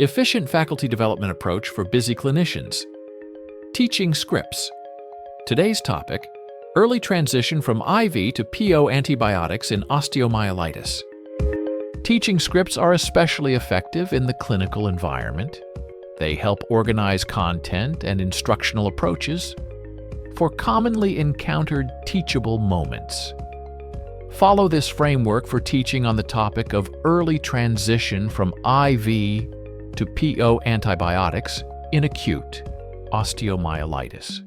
Efficient faculty development approach for busy clinicians. Teaching scripts. Today's topic: early transition from IV to PO antibiotics in osteomyelitis. Teaching scripts are especially effective in the clinical environment. They help organize content and instructional approaches for commonly encountered teachable moments. Follow this framework for teaching on the topic of early transition from IV to PO antibiotics in acute osteomyelitis.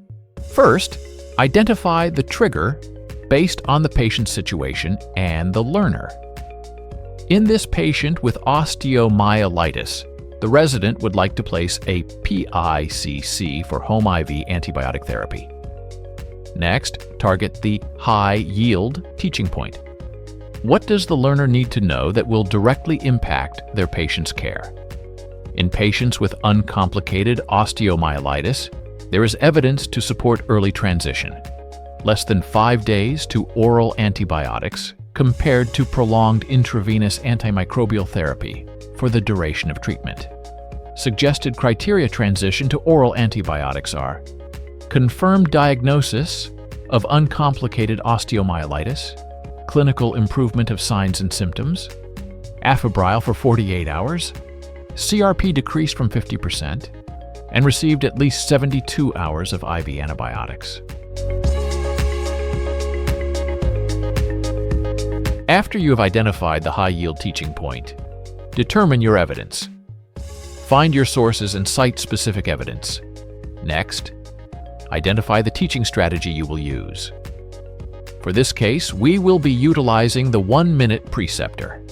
First, identify the trigger based on the patient's situation and the learner. In this patient with osteomyelitis, the resident would like to place a PICC for home IV antibiotic therapy. Next, target the high-yield teaching point. What does the learner need to know that will directly impact their patient's care? In patients with uncomplicated osteomyelitis, there is evidence to support early transition. Less than 5 days to oral antibiotics compared to prolonged intravenous antimicrobial therapy for the duration of treatment. Suggested criteria transition to oral antibiotics are: confirmed diagnosis of uncomplicated osteomyelitis, clinical improvement of signs and symptoms, afebrile for 48 hours, CRP decreased from 50%, and received at least 72 hours of IV antibiotics. After you have identified the high-yield teaching point, determine your evidence. Find your sources and cite specific evidence. Next, identify the teaching strategy you will use. For this case, we will be utilizing the 1-minute preceptor.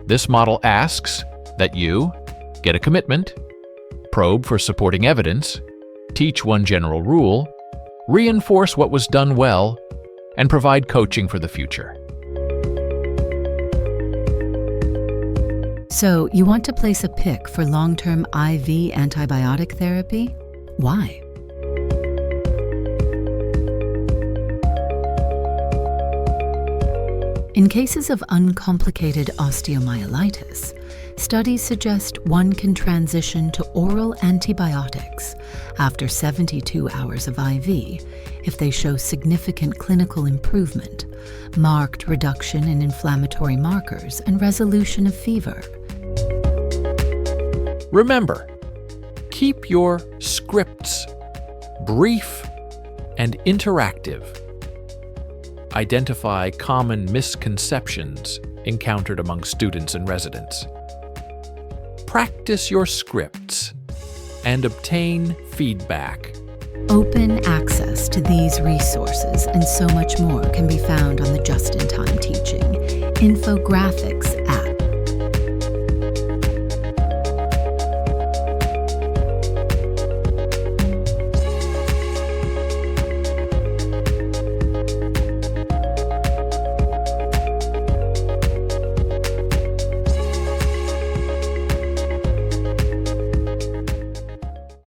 This model asks that you get a commitment, probe for supporting evidence, teach one general rule, reinforce what was done well, and provide coaching for the future. So, you want to place a PIC for long-term IV antibiotic therapy? Why? In cases of uncomplicated osteomyelitis, studies suggest one can transition to oral antibiotics after 72 hours of IV if they show significant clinical improvement, marked reduction in inflammatory markers, and resolution of fever. Remember, keep your scripts brief and interactive. Identify common misconceptions encountered among students and residents. Practice your scripts and obtain feedback. Open access to these resources and so much more can be found on the Just-in-Time Teaching, infographics,